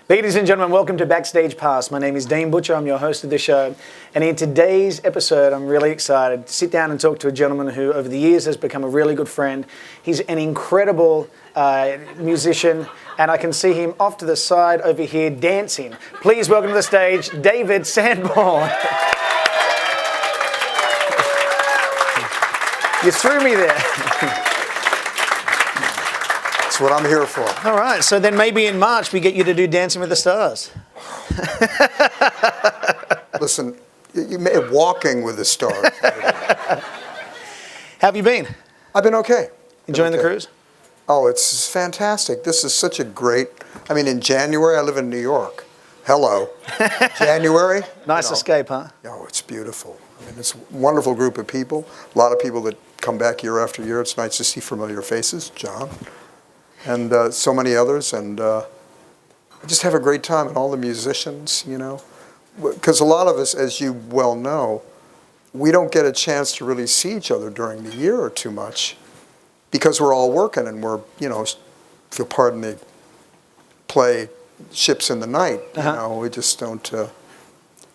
Ladies and gentlemen, welcome to Backstage Pass. My name is Dean Butcher. I'm your host of the show. And in today's episode, I'm really excited to sit down and talk to a gentleman who over the years has become a really good friend. He's an incredible musician, and I can see him off to the side over here dancing. Please welcome to the stage, David Sanborn. You threw me there. That's what I'm here for. All right, so then maybe in March we get you to do Dancing with the Stars. Listen, walking with the stars. How have you been? I've been okay. Enjoying the cruise? Oh, it's fantastic. This is such a great, in January, I live in New York. Hello. January. Nice escape, huh? Oh, it's beautiful. It's a wonderful group of people. A lot of people that come back year after year. It's nice to see familiar faces. John. And so many others, and I just have a great time, and all the musicians, because a lot of us, as you well know, we don't get a chance to really see each other during the year or too much, because we're all working, and we're, if you'll pardon me, play ships in the night, we just don't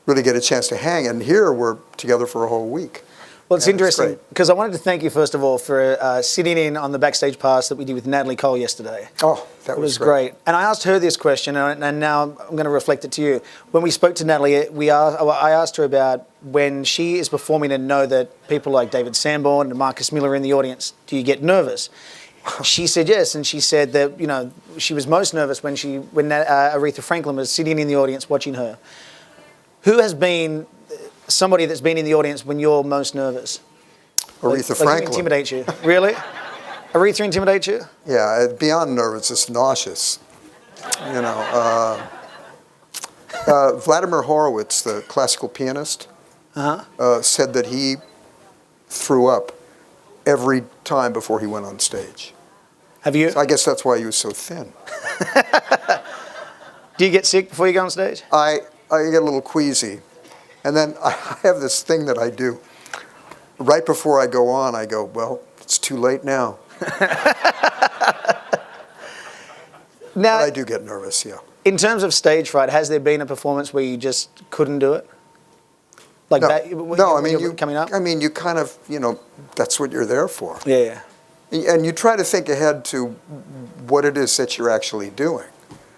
really get a chance to hang, and here we're together for a whole week. Well, it's interesting because I wanted to thank you, first of all, for sitting in on the Backstage Pass that we did with Natalie Cole yesterday. Oh, that was great. And I asked her this question, and now I'm going to reflect it to you. When we spoke to Natalie, I asked her about when she is performing and know that people like David Sanborn and Marcus Miller are in the audience, do you get nervous? She said yes, and she said that, she was most nervous when Aretha Franklin was sitting in the audience watching her. Who has been somebody that's been in the audience when you're most nervous? Aretha Franklin. Intimidates you. Really? Aretha intimidates you? Yeah, beyond nervous, it's nauseous. Vladimir Horowitz, the classical pianist, said that he threw up every time before he went on stage. Have you? So I guess that's why he was so thin. Do you get sick before you go on stage? I get a little queasy. And then I have this thing that I do. Right before I go on, I go, well, it's too late now. Now, but I do get nervous, yeah. In terms of stage fright, has there been a performance where you just couldn't do it? Like coming up? You kind of, that's what you're there for. Yeah. And you try to think ahead to what it is that you're actually doing.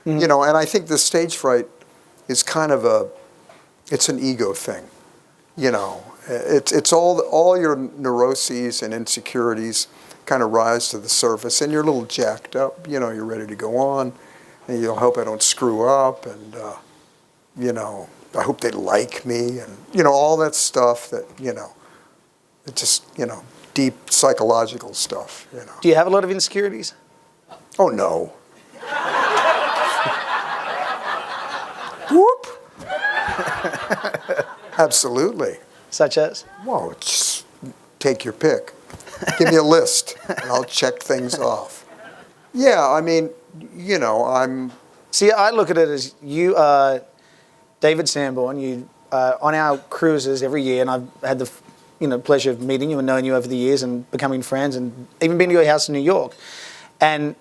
Mm-hmm. And I think the stage fright is kind of it's an ego thing, It's all your neuroses and insecurities kind of rise to the surface, and you're a little jacked up. You're ready to go on, and you hope I don't screw up, and I hope they like me, and all that stuff that it's just deep psychological stuff. Do you have a lot of insecurities? Oh no. Whoop. Absolutely. Such as? Well, just take your pick. Give me a list, and I'll check things off. Yeah, I'm... See, I look at it as you are David Sanborn. You on our cruises every year, and I've had the pleasure of meeting you and knowing you over the years and becoming friends, and even been to your house in New York. And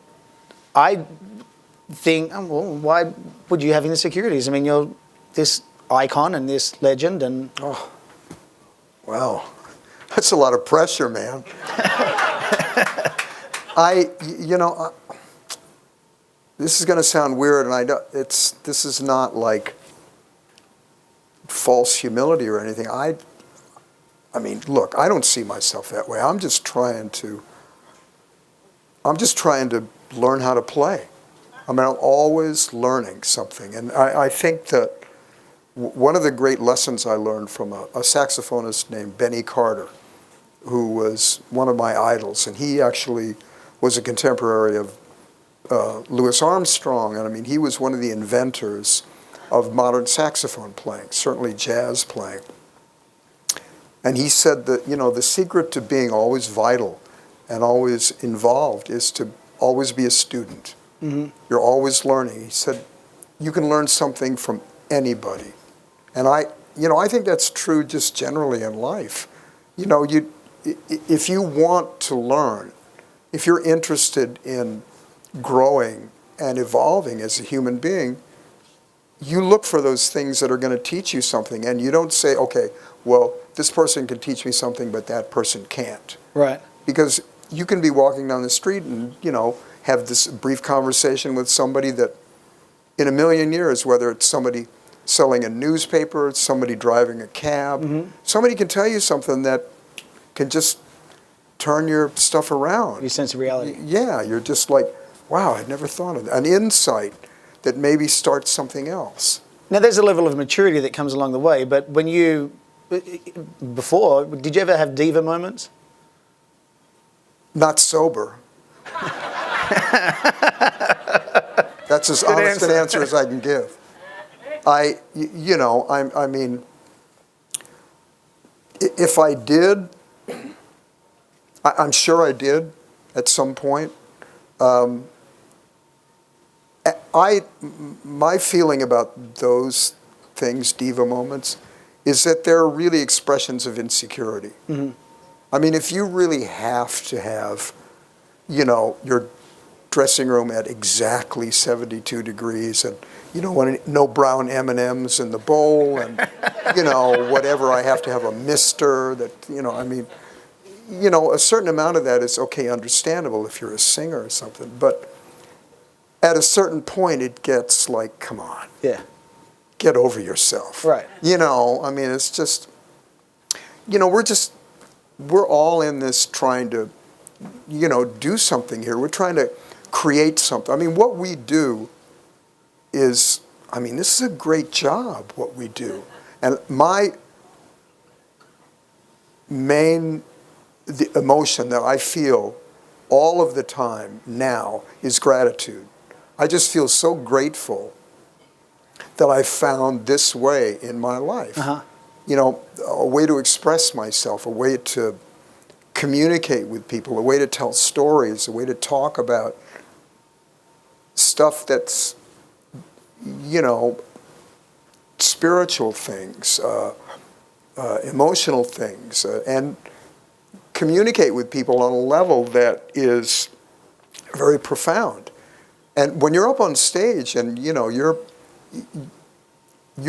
I think, well, why would you have insecurities? You're this icon and this legend, and wow, that's a lot of pressure, man. This is going to sound weird, and this is not like false humility or anything. Look, I don't see myself that way. I'm just trying to learn how to play. I'm always learning something, and I think that one of the great lessons I learned from a saxophonist named Benny Carter, who was one of my idols, and he actually was a contemporary of Louis Armstrong, and he was one of the inventors of modern saxophone playing, certainly jazz playing. And he said that, the secret to being always vital and always involved is to always be a student. Mm-hmm. You're always learning. He said, you can learn something from anybody. And I think that's true just generally in life. If you want to learn, if you're interested in growing and evolving as a human being, you look for those things that are going to teach you something, and you don't say, okay, well, this person can teach me something, but that person can't. Right. Because you can be walking down the street and, have this brief conversation with somebody that in a million years, whether it's somebody selling a newspaper, somebody driving a cab, somebody can tell you something that can just turn your stuff around. Your sense of reality. Yeah, you're just like, wow, I'd never thought of that. An insight that maybe starts something else. Now, there's a level of maturity that comes along the way, but when you, before, did you ever have diva moments? Not sober. That's as honest an answer as I can give. I mean, if I did, I'm sure I did at some point. My feeling about those things, diva moments, is that they're really expressions of insecurity. I mean, if you really have to have, your dressing room at exactly 72 degrees, and you don't want no brown M&Ms in the bowl, and whatever, I have to have a mister that, I mean, a certain amount of that is okay, understandable if you're a singer or something, but at a certain point it gets like, come on. Yeah. Get over yourself. Right. I mean, it's just, we're all in this trying to, do something here. We're trying to create something. I mean, what we do is, this is a great job, what we do. And my the emotion that I feel all of the time now is gratitude. I just feel so grateful that I found this way in my life. A way to express myself, a way to communicate with people, a way to tell stories, a way to talk about stuff that's, spiritual things, emotional things, and communicate with people on a level that is very profound. And when you're up on stage and, you're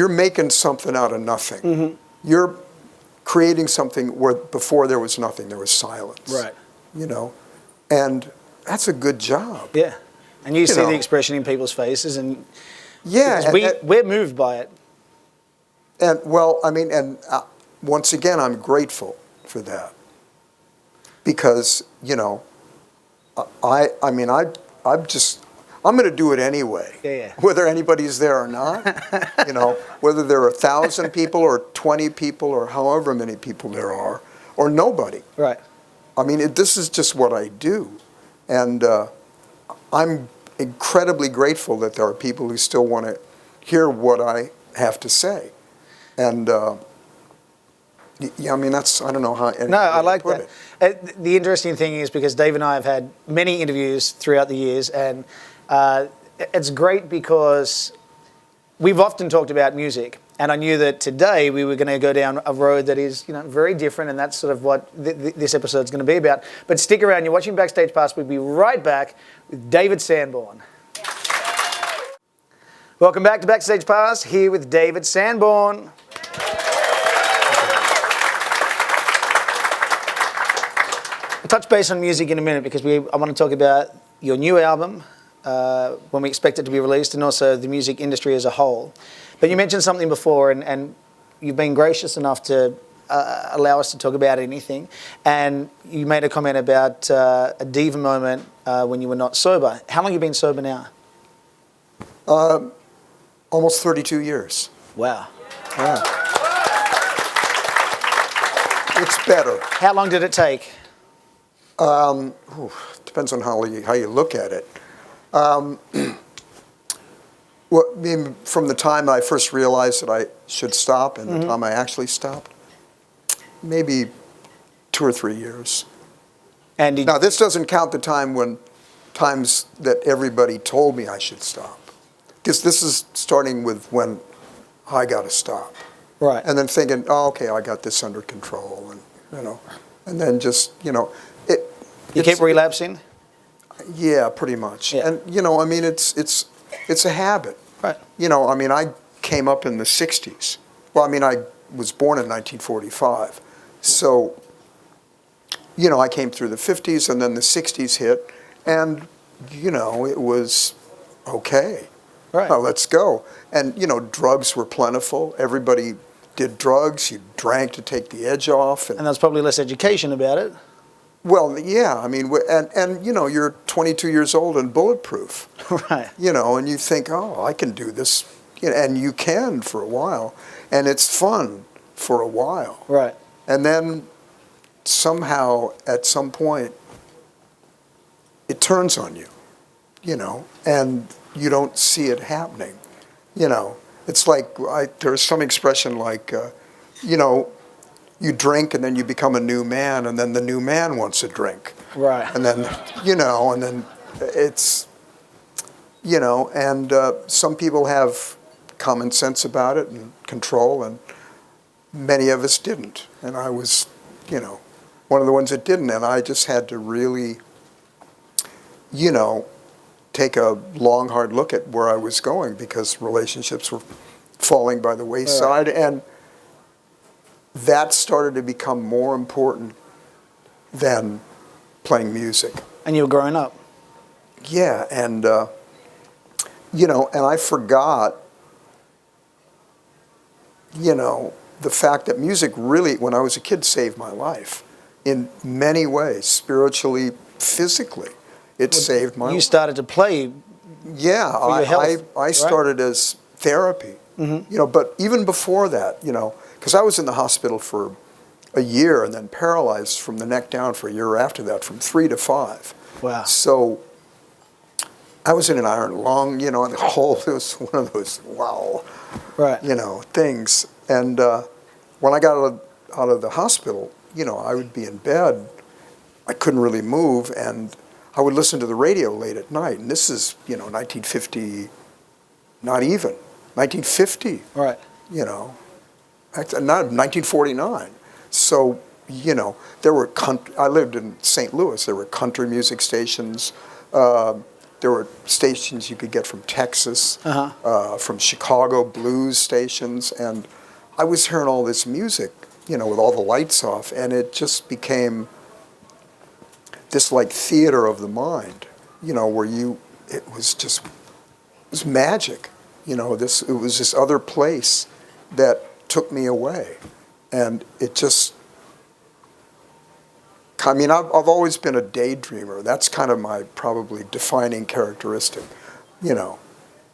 making something out of nothing. You're creating something where before there was nothing, there was silence. Right. And that's a good job. Yeah. And you see the expression in people's faces, and yeah, we're moved by it. And well, once again, I'm grateful for that because I'm going to do it anyway. Yeah. Whether anybody's there or not, whether there are 1,000 people or 20 people or however many people there are, or nobody. Right. This is just what I do. And I'm incredibly grateful that there are people who still want to hear what I have to say. And that's, I don't know how. No, I like that. The interesting thing is because Dave and I have had many interviews throughout the years, and it's great because we've often talked about music, and I knew that today we were going to go down a road that is, very different, and that's sort of what this episode is going to be about. But stick around. You're watching Backstage Pass. We'll be right back with David Sanborn. Welcome back to Backstage Pass, here with David Sanborn. I'll touch base on music in a minute because I want to talk about your new album, when we expect it to be released, and also the music industry as a whole. But you mentioned something before, and you've been gracious enough to allow us to talk about anything. And you made a comment about a diva moment when you were not sober. How long have you been sober now? Almost 32 years. Wow. Yeah. It's better. How long did it take? Depends on how you look at it. From the time I first realized that I should stop and the time I actually stopped, maybe 2 or 3 years. And now this doesn't count the times that everybody told me I should stop, because this is starting with when I got to stop. Right. And then thinking, oh, okay, I got this under control, and and then just you keep relapsing. Yeah, pretty much. Yeah. And it's a habit. Right. I came up in the 60s. Well, I mean, I was born in 1945. So, you know, I came through the 50s and then the 60s hit, and, you know, it was okay. Right. Well, let's go. And, you know, drugs were plentiful. Everybody did drugs. You drank to take the edge off. And there's probably less education about it. Well, yeah, I mean, and you know, you're 22 years old and bulletproof. Right. You know, and you think, oh, I can do this. You know, and you can for a while. And it's fun for a while. Right. And then somehow, at some point, it turns on you, you know, and you don't see it happening. You know, it's like, there's some expression like, you know, you drink and then you become a new man, and then the new man wants a drink. Right. And then, you know, and then it's, you know, and some people have common sense about it and control, and many of us didn't. And I was, you know, one of the ones that didn't, and I just had to really, you know, take a long, hard look at where I was going, because relationships were falling by the wayside, and that started to become more important than playing music. And you were growing up. Yeah, and, you know, and I forgot, you know, the fact that music really, when I was a kid, saved my life in many ways, spiritually, physically. It saved my life. You started to play. Yeah, for your health, I started as therapy, you know, but even before that, you know, because I was in the hospital for a year and then paralyzed from the neck down for a year after that, from 3 to 5. Wow. So I was in an iron lung, you know, and the whole, it was one of those, wow, right, you know, things. And when I got out of the hospital, you know, I would be in bed. I couldn't really move, and I would listen to the radio late at night. And this is, you know, 1950, not even, 1950. Right. You know, not 1949. So, you know, there were I lived in St. Louis. There were country music stations. There were stations you could get from Texas, from Chicago, blues stations, and I was hearing all this music, you know, with all the lights off, and it just became this like theater of the mind, you know, where it was magic, you know, it was this other place that took me away, and it just, I mean, I've always been a daydreamer. That's kind of my probably defining characteristic, you know.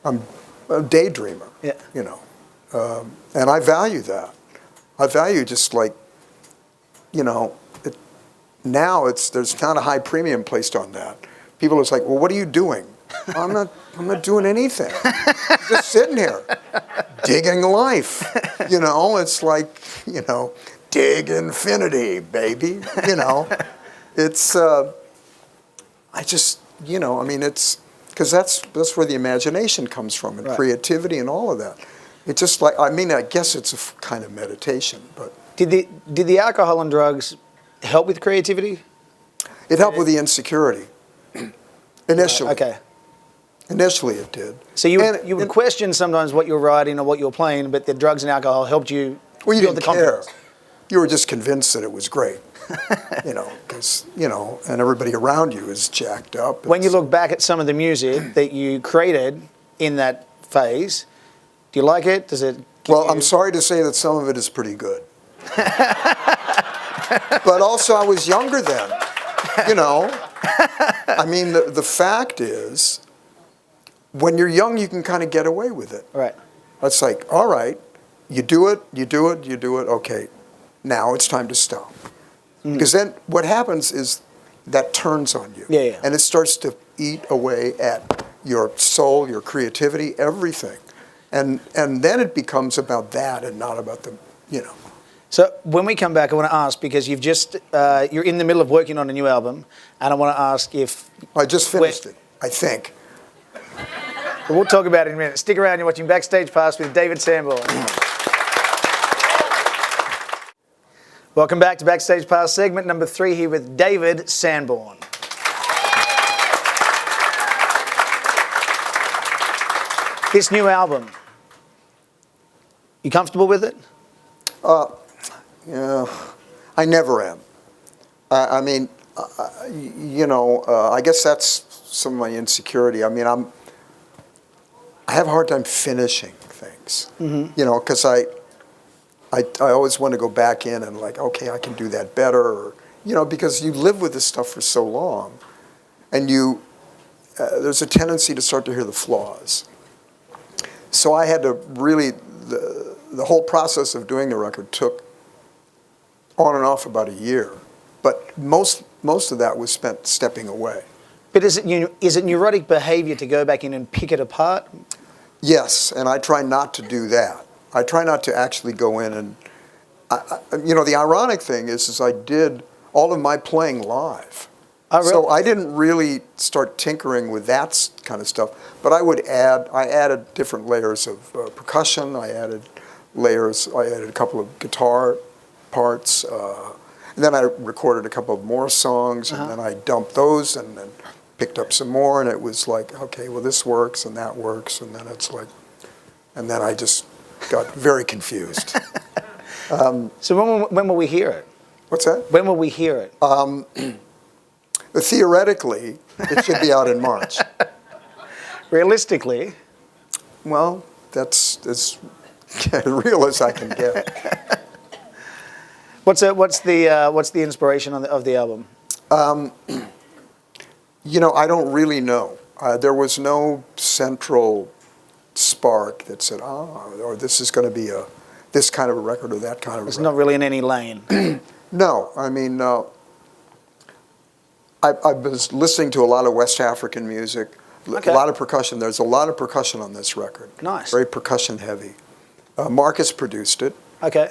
I'm a daydreamer, yeah. You know, and I value that. I value just like, you know, now there's not a high premium placed on that. People are like, well, what are you doing? I'm not doing anything. I'm just sitting here, digging life. You know, it's like, you know, dig infinity, baby. You know, it's, I just, you know, I mean, it's, because that's where the imagination comes from, and creativity and all of that. It's just like, I mean, I guess it's a kind of meditation, but. Did the alcohol and drugs help with creativity? It helped with the insecurity, initially. Okay. Initially it did. So you would question sometimes what you were writing or what you were playing, but the drugs and alcohol helped you well, you build didn't the confidence. care. You were just convinced that it was great, you know, because, you know, and everybody around you is jacked up. When you look back at some of the music that you created in that phase, do you like it? Does it? Well, I'm sorry to say that some of it is pretty good. But also, I was younger then, you know. I mean, the fact is, when you're young, you can kind of get away with it. Right. It's like, all right, you do it, okay, now it's time to stop. Because then what happens is that turns on you. Yeah. And it starts to eat away at your soul, your creativity, everything. And then it becomes about that and not about the, you know. So when we come back, I want to ask, because you've just, you're in the middle of working on a new album, and I want to ask if... I just finished it, I think. We'll talk about it in a minute. Stick around, you're watching Backstage Pass with David Sanborn. Welcome back to Backstage Pass, segment number 3 here with David Sanborn. This new album, You comfortable with it? Yeah, I never am. I mean, I guess that's some of my insecurity. I mean, I have a hard time finishing things, because I always want to go back in and like, okay, I can do that better, or, because you live with this stuff for so long, and there's a tendency to start to hear the flaws. So I had to really, the whole process of doing the record took on and off about a year, but most of that was spent stepping away. But is it neurotic behavior to go back in and pick it apart? Yes, and I try not to do that. I try not to actually go in and, the ironic thing is I did all of my playing live. Oh, really? So I didn't really start tinkering with that kind of stuff, but I added different layers of percussion, I added a couple of guitar parts, and then I recorded a couple of more songs, and then I dumped those and then picked up some more, and it was like, okay, well, this works and that works, and then it's like, and then I just got very confused. So when will we hear it? What's that? When will we hear it? Theoretically, it should be out in March. Realistically? Well, that's as real as I can get. What's the inspiration of the album? I don't really know. There was no central spark that said, or this is going to be this kind of a record or that kind of a record. It's not really in any lane. No, I mean, I was listening to a lot of West African music, a lot of percussion. There's a lot of percussion on this record. Nice. Very percussion heavy. Marcus produced it. Okay.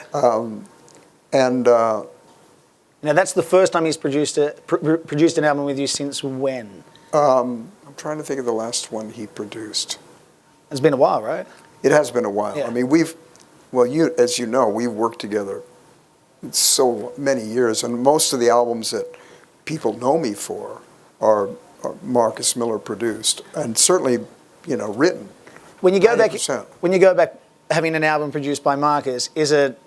And now that's the first time he's produced an album with you since when? I'm trying to think of the last one he produced. It's been a while, right? It has been a while. Yeah. I mean, as you know, we've worked together so many years, and most of the albums that people know me for are Marcus Miller produced, and certainly, written. When you go 90%. back, having an album produced by Marcus, is it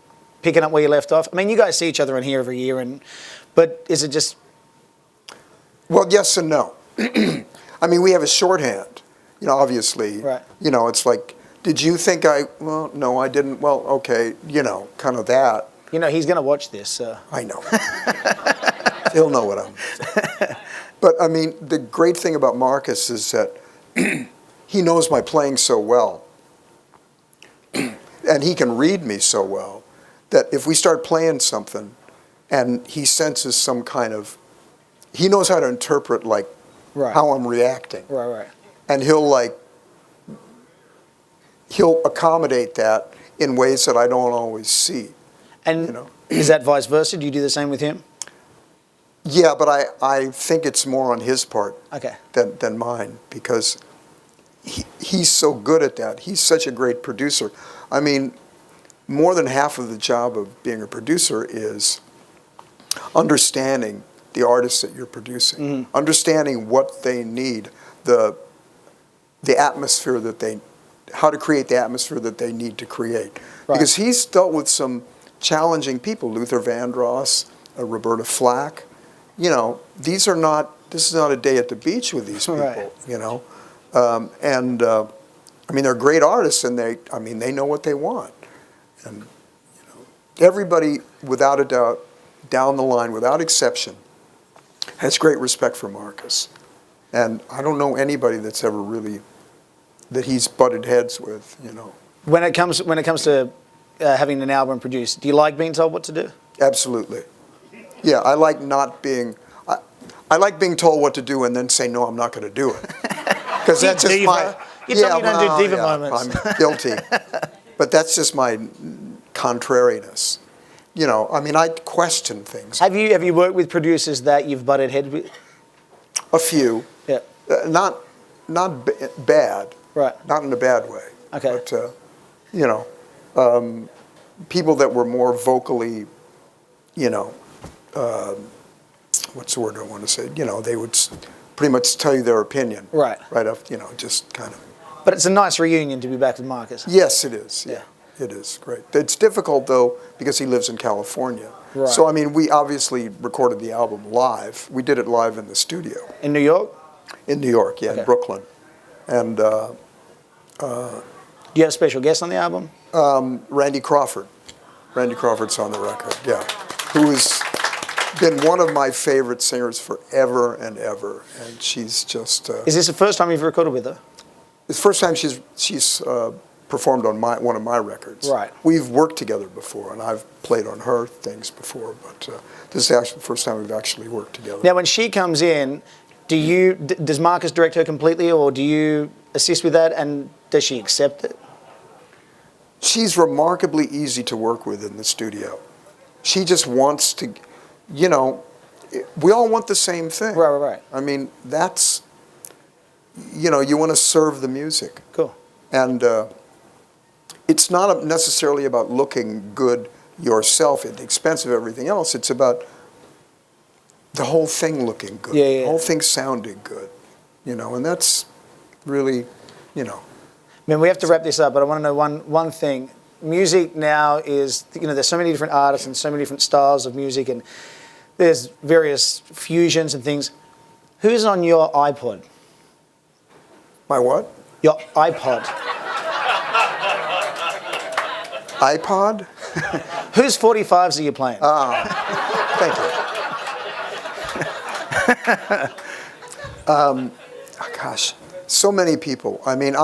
picking up where you left off? I mean, you guys see each other in here every year, but is it just? Well, yes and no. I mean, we have a shorthand, obviously. Right. It's like, did you think well, no, I didn't. Well, okay, kind of that. He's going to watch this, so. I know. He'll know what I'm saying. But, I mean, the great thing about Marcus is that he knows my playing so well, and he can read me so well, that if we start playing something and he senses some kind of, he knows how to interpret, like, how I'm reacting. Right. And he'll accommodate that in ways that I don't always see. And is that vice versa? Do you do the same with him? Yeah, but I think it's more on his part than mine, because he's so good at that. He's such a great producer. I mean, more than half of the job of being a producer is understanding the artists that you're producing, understanding what they need, the atmosphere how to create the atmosphere that they need to create. Right. Because he's dealt with some challenging people, Luther Vandross, Roberta Flack. This is not a day at the beach with these people, right. I mean, they're great artists, and they know what they want. And, everybody, without a doubt, down the line, without exception, has great respect for Marcus. And I don't know anybody that's ever really, that he's butted heads with, When it comes to having an album produced, do you like being told what to do? Absolutely. Yeah, I like not being, I like being told what to do and then say, no, I'm not going to do it. Because that's just my... You tell me you don't do diva moments. I'm guilty. But that's just my contrariness. I mean, I question things. Have you worked with producers that you've butted heads with? A few. Yeah. Not bad. Right. Not in a bad way. Okay. But, people that were more vocally, what's the word I want to say? They would pretty much tell you their opinion. Right. Right off, just kind of. But it's a nice reunion to be back with Marcus. Yes, it is. Yeah. It is great. It's difficult, though, because he lives in California. Right. So, I mean, we obviously recorded the album live. We did it live in the studio. In New York? In New York, yeah, Okay. in Brooklyn. And Do you have a special guest on the album? Randy Crawford. Randy Crawford's on the record, yeah. Who has been one of my favorite singers forever and ever. And she's just... Is this the first time you've recorded with her? It's the first time she's performed on one of my records. Right. We've worked together before, and I've played on her things before, but this is actually the first time we've actually worked together. Now, when she comes in, does Marcus direct her completely, or do you assist with that, and does she accept it? She's remarkably easy to work with in the studio. She just wants to, you know, we all want the same thing. Right. I mean, that's, you know, you want to serve the music. Cool. And it's not necessarily about looking good yourself at the expense of everything else. It's about the whole thing looking good, the whole thing sounding good, you know, and that's really, you know. I mean, we have to wrap this up, but I want to know one thing. Music now is, you know, there's so many different artists and so many different styles of music, and there's various fusions and things. Who's on your iPod? My what? Your iPod. iPod? Whose 45s are you playing? Thank you. Gosh, so many people. I mean,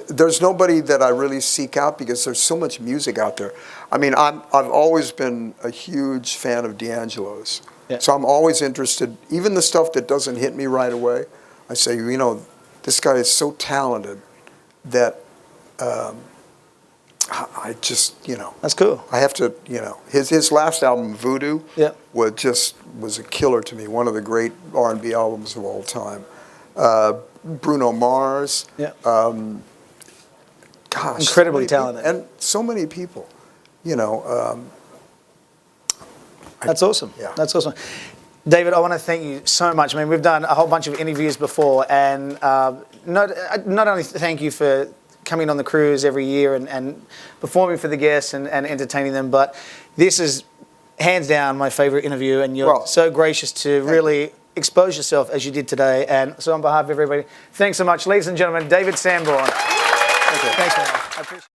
there's nobody that I really seek out because there's so much music out there. I mean, I've always been a huge fan of D'Angelo's. Yeah. So I'm always interested, even the stuff that doesn't hit me right away. I say, you know, this guy is so talented that I just, you know. That's cool. I have to, you know, his last album, Voodoo, was a killer to me. One of the great R&B albums of all time. Bruno Mars. Yeah. Gosh. Incredibly talented. And so many people, you know. That's awesome. Yeah. That's awesome. David, I want to thank you so much. I mean, we've done a whole bunch of interviews before, and not only thank you for coming on the cruise every year and performing for the guests and entertaining them, but this is hands down my favorite interview, and you're so gracious to really expose yourself as you did today. And so on behalf of everybody, thanks so much. Ladies and gentlemen, David Sanborn. Thank you. Thanks, man. I appreciate it.